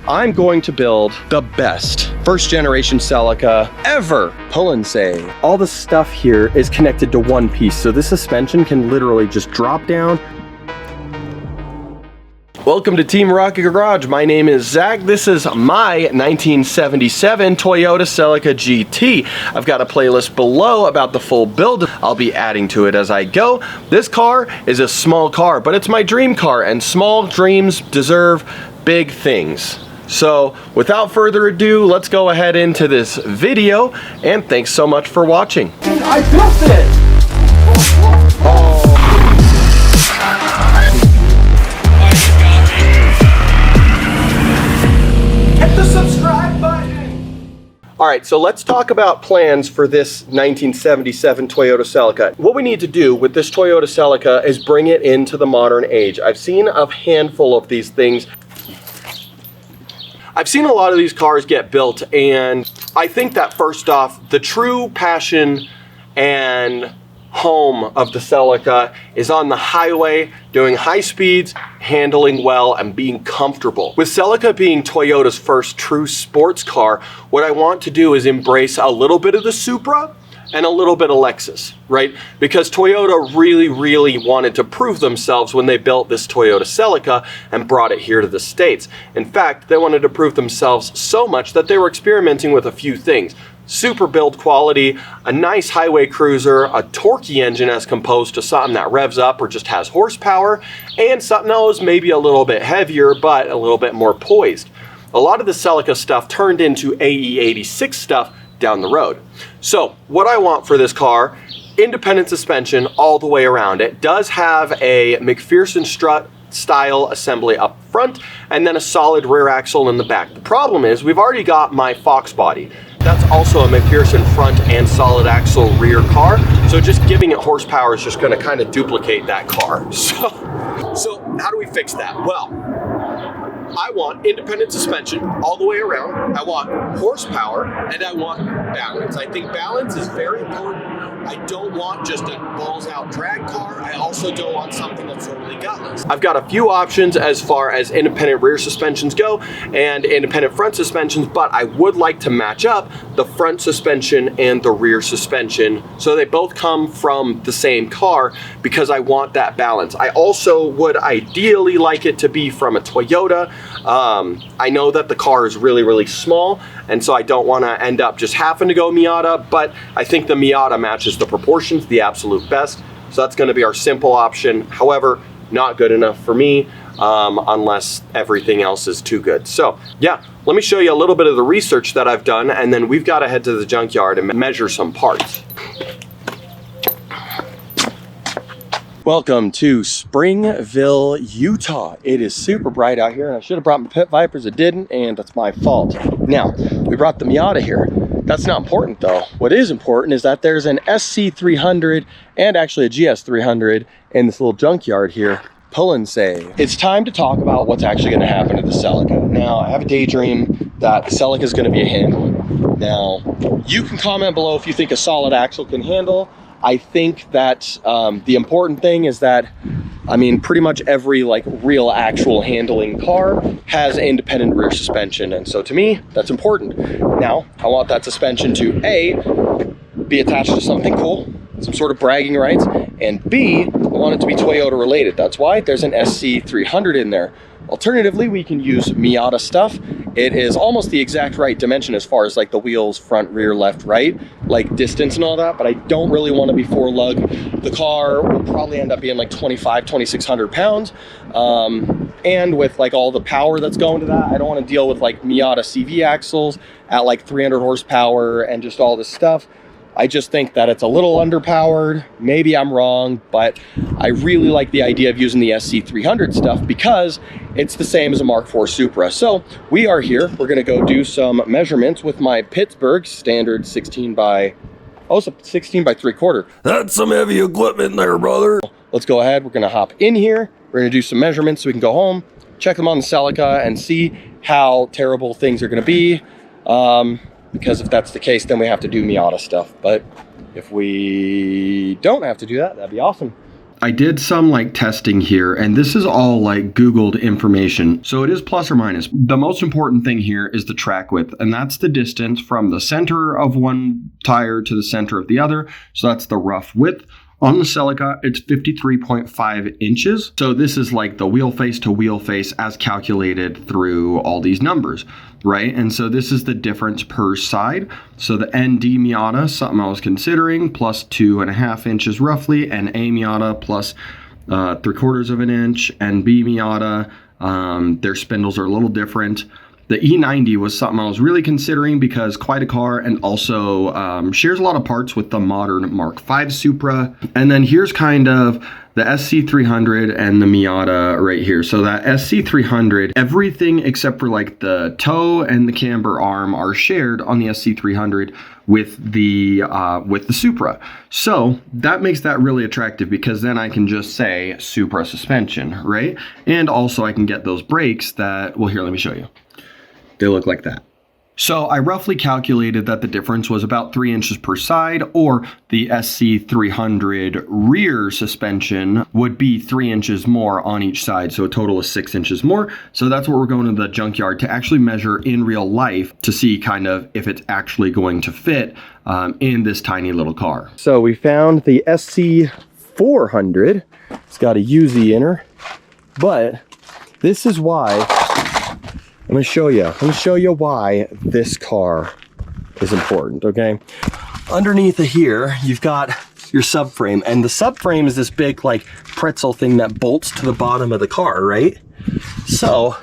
I'm going to build the best first generation Celica ever. Pull and say. All the stuff here is connected to one piece, so this suspension can literally just drop down. Welcome to Team Rocket Garage. My name is Zach. This is my 1977 Toyota Celica GT. I've got a playlist below about the full build. I'll be adding to it as I go. This car is a small car, but it's my dream car, and small dreams deserve big things. So without further ado, let's go ahead into this video, and thanks so much for watching. I built it! Oh. All right, so let's talk about plans for this 1977 Toyota Celica. What we need to do with this Toyota Celica is bring it into the modern age. I've seen a handful of these things. I've seen a lot of these cars get built, and I think that first off, the true passion and home of the Celica is on the highway, doing high speeds, handling well, and being comfortable. With Celica being Toyota's first true sports car, what I want to do is embrace a little bit of the Supra and a little bit of Lexus, right? Because Toyota really wanted to prove themselves when they built this Toyota Celica and brought it here to the States. In fact, they wanted to prove themselves so much that they were experimenting with a few things. Super build quality, a nice highway cruiser, a torquey engine as composed to something that revs up or just has horsepower, and something that was maybe a little bit heavier but a little bit more poised. A lot of the Celica stuff turned into AE86 stuff down the road. So what I want for this car, independent suspension all the way around. It does have a McPherson strut style assembly up front and then a solid rear axle in the back. The problem is we've already got my Foxbody. That's also a McPherson front and solid axle rear car, so just giving it horsepower is just going to kind of duplicate that car. So how do we fix that? Well, I want independent suspension all the way around. I want horsepower, and I want balance. I think balance is very important. I don't want just a balls out drag car. I also don't want something that's totally gutless. I've got a few options as far as independent rear suspensions go and independent front suspensions, but I would like to match up the front suspension and the rear suspension so they both come from the same car because I want that balance. I also would ideally like it to be from a Toyota. I know that the car is really small, and so I don't want to end up just having to go Miata, but I think the Miata matches the proportions the absolute best, so that's going to be our simple option. However, not good enough for me unless everything else is too good. So yeah, let me show you a little bit of the research that I've done, and then we've got to head to the junkyard and measure some parts. Welcome to Springville, Utah. It is super bright out here, and I should have brought my pit vipers. I didn't, and that's my fault. Now, we brought the Miata here. That's not important though. What is important is that there's an SC300 and actually a GS300 in this little junkyard here. Pull and save. It's time to talk about what's actually going to happen to the Celica. Now, I have a daydream that the Celica is going to be a handle. Now, you can comment below if you think a solid axle can handle. I think that the important thing is that, I mean, pretty much every like real actual handling car has independent rear suspension. And so to me, that's important. Now, I want that suspension to A, be attached to something cool, some sort of bragging rights, and B, I want it to be Toyota related. That's why there's an SC300 in there. Alternatively, we can use Miata stuff. It is almost the exact right dimension as far as like the wheels, front, rear, left, right, like distance and all that, but I don't really want to be four lug. The car will probably end up being like 2,600 pounds. And with like all the power that's going to that, I don't want to deal with like Miata CV axles at like 300 horsepower and just all this stuff. I just think that it's a little underpowered. Maybe I'm wrong, but I really like the idea of using the SC300 stuff because it's the same as a Mark IV Supra. So we are here. We're gonna go do some measurements with my Pittsburgh standard 16 by 3/4. That's some heavy equipment there, brother. Let's go ahead. We're gonna hop in here. We're gonna do some measurements so we can go home, check them on the Celica, and see how terrible things are gonna be. Because if that's the case, then we have to do Miata stuff. But if we don't have to do that, that'd be awesome. I did some like testing here, and this is all like Googled information. So it is plus or minus. The most important thing here is the track width, and that's the distance from the center of one tire to the center of the other. So that's the rough width. On the Celica, it's 53.5 inches. So this is like the wheel face to wheel face as calculated through all these numbers, right? And so this is the difference per side. So the ND Miata, something I was considering, plus 2.5 inches roughly, and A Miata plus 3/4 of an inch, and B Miata, their spindles are a little different. The E90 was something I was really considering because quite a car, and also shares a lot of parts with the modern Mark V Supra. And then here's kind of the SC300 and the Miata right here. So that SC300, everything except for like the toe and the camber arm are shared on the SC300 with the Supra. So that makes that really attractive because then I can just say Supra suspension, right? And also I can get those brakes that, well, here, let me show you. They look like that. So I roughly calculated that the difference was about 3 inches per side, or the SC300 rear suspension would be 3 inches more on each side. So a total of 6 inches more. So that's what we're going to the junkyard to actually measure in real life to see kind of if it's actually going to fit in this tiny little car. So we found the SC400. It's got a UZ inner, but this is why I'm going to show you. I'm going to show you why this car is important, okay? Underneath of here, you've got your subframe, and the subframe is this big like pretzel thing that bolts to the bottom of the car, right? So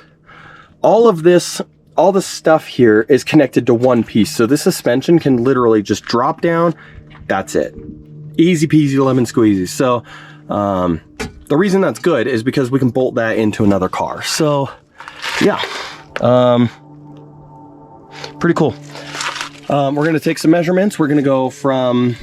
all of this, all the stuff here is connected to one piece. So this suspension can literally just drop down. That's it. Easy peasy lemon squeezy. So the reason that's good is because we can bolt that into another car. So yeah. Pretty cool. We're going to take some measurements. We're going to go from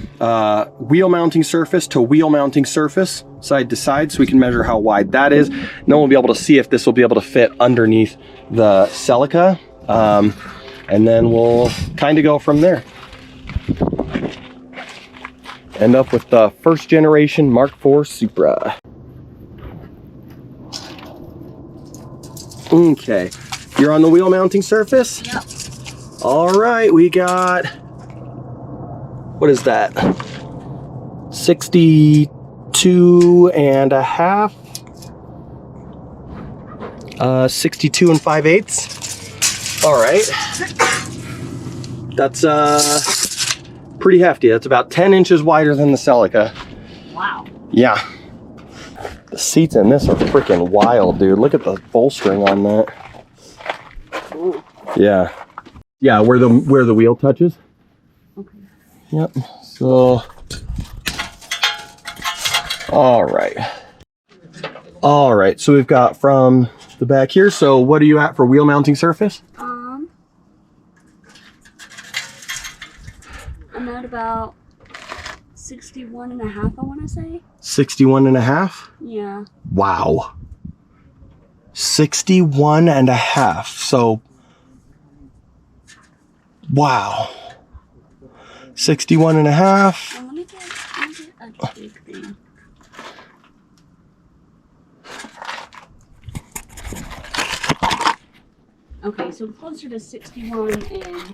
wheel mounting surface to wheel mounting surface, side to side, so we can measure how wide that is. And then we'll be able to see if this will be able to fit underneath the Celica. And then we'll kind of go from there. End up with the first generation Mark IV Supra. Okay. You're on the wheel mounting surface? Yep. All right, we got, what is that? 62 and a half. 62 and 5/8. All right. That's pretty hefty. That's about 10 inches wider than the Celica. Wow. Yeah. The seats in this are freaking wild, dude. Look at the bolstering on that. Yeah. Yeah, where the wheel touches. Okay. Yep. So all right. All right. So we've got from the back here. So what are you at for wheel mounting surface? I'm at about 61 and a half, I want to say. 61 and a half? Yeah. Wow. 61 and a half. So wow. 61 and a half. I want to get a big thing. Okay, so closer to 61 and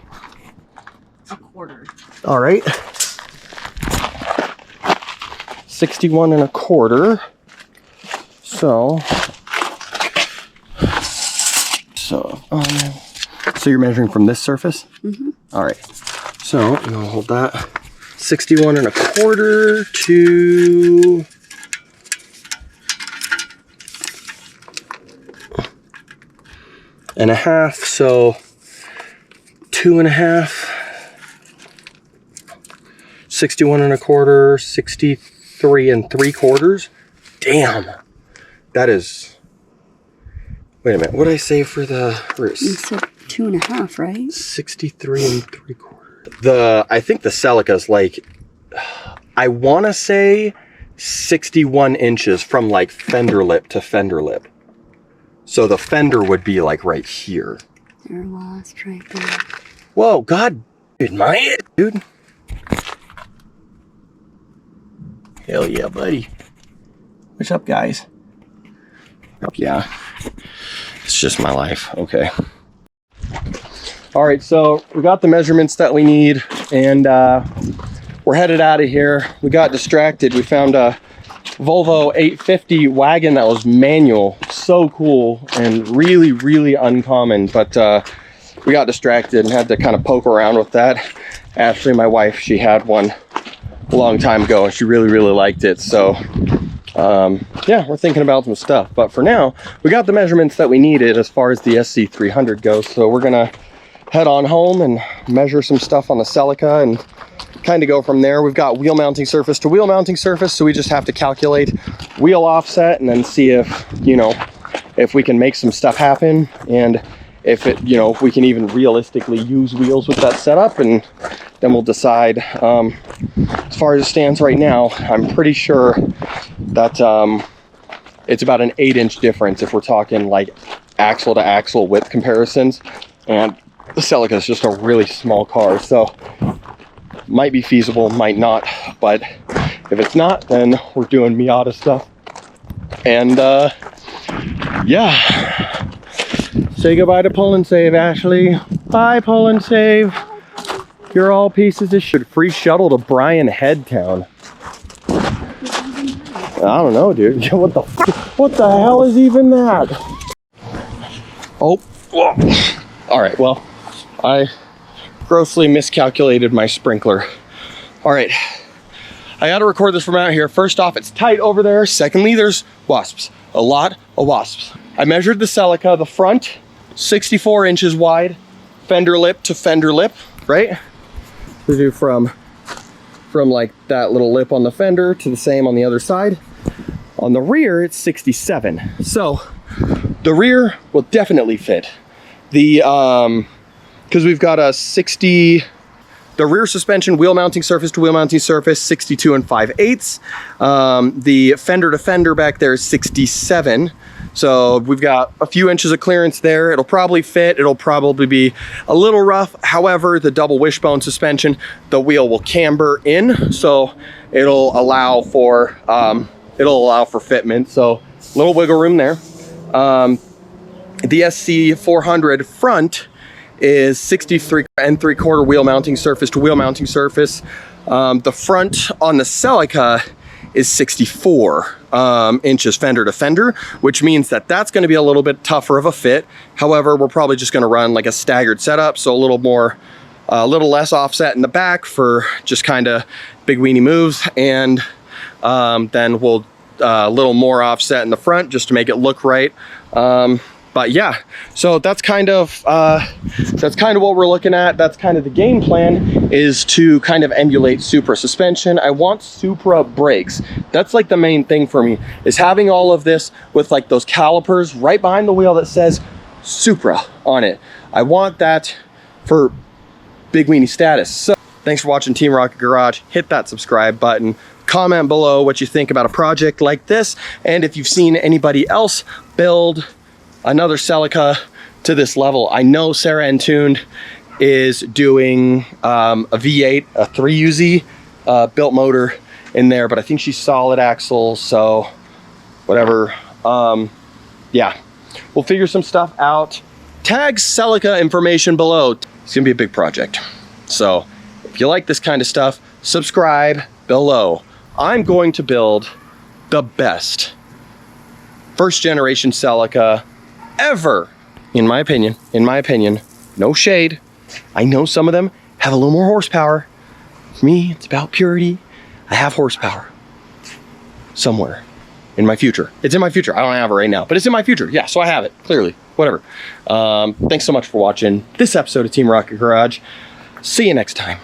a quarter. All right. 61 and a quarter. So you're measuring from this surface? Mm-hmm. All right. So I'm gonna hold that. 61 and a quarter to and a half. So 2.5. 61 and a quarter, 63 3/4. Damn. That is, wait a minute, what did I say for the wrist? You said 2.5, right? 63 3/4. I think the Celica's like, I want to say 61 inches from like fender lip to fender lip. So the fender would be like right here. You're lost right there. Whoa, God, dude. Hell yeah, buddy. What's up, guys? Yeah, it's just my life. Okay. All right, so we got the measurements that we need, and we're headed out of here. We got distracted. We found a Volvo 850 wagon that was manual. So cool and really, really uncommon, but we got distracted and had to kind of poke around with that. Ashley, my wife, she had one a long time ago and she really, really liked it. So yeah, we're thinking about some stuff, but for now we got the measurements that we needed as far as the SC300 goes. So we're gonna head on home and measure some stuff on the Celica and kind of go from there. We've got wheel mounting surface to wheel mounting surface, so we just have to calculate wheel offset and then see if, you know, if we can make some stuff happen, and if it, you know, if we can even realistically use wheels with that setup, and then we'll decide. As far as it stands right now, I'm pretty sure that it's about an 8-inch difference if we're talking like axle to axle width comparisons, and the Celica is just a really small car, so might be feasible, might not. But if it's not, then we're doing Miata stuff. And yeah, say goodbye to Pull and Save, Ashley. Bye, Pull and Save. You're all pieces of shit. Free shuttle to Bryan Headtown. I don't know, dude. What the hell is even that? Oh, whoa. All right, well, I grossly miscalculated my sprinkler. All right, I gotta record this from out here. First off, it's tight over there. Secondly, there's wasps, a lot of wasps. I measured the Celica, the front, 64 inches wide, fender lip to fender lip, right? We do from like that little lip on the fender to the same on the other side. On the rear, it's 67. So the rear will definitely fit. The, because we've got a 60, the rear suspension wheel mounting surface to wheel mounting surface, 62 and 5/8. The fender to fender back there is 67. So we've got a few inches of clearance there. It'll probably fit. It'll probably be a little rough. However, the double wishbone suspension, the wheel will camber in, so it'll allow for fitment. So a little wiggle room there. The SC400 front is 63 3/4 wheel mounting surface to wheel mounting surface. The front on the Celica is 64 inches fender to fender, which means that that's going to be a little bit tougher of a fit. However, we're probably just going to run like a staggered setup, so a little less offset in the back for just kind of big weenie moves, and then we'll a little more offset in the front just to make it look right. But yeah, so that's kind of what we're looking at. That's kind of the game plan, is to kind of emulate Supra suspension. I want Supra brakes. That's like the main thing for me, is having all of this with like those calipers right behind the wheel that says Supra on it. I want that for big weenie status. So thanks for watching Team Rocket Garage. Hit that subscribe button. Comment below what you think about a project like this, and if you've seen anybody else build another Celica to this level. I know Sarah Entuned is doing a V8, a 3UZ built motor in there, but I think she's solid axle, so whatever. Yeah, we'll figure some stuff out. Tag Celica information below. It's gonna be a big project. So if you like this kind of stuff, subscribe below. I'm going to build the best first generation Celica ever, in my opinion. No shade. I know some of them have a little more horsepower. For me, it's about purity. I have horsepower somewhere in my future. It's in my future. I don't have it right now, but it's in my future. Yeah, so I have it, clearly. Whatever. Thanks so much for watching this episode of Team Rocket Garage. See you next time.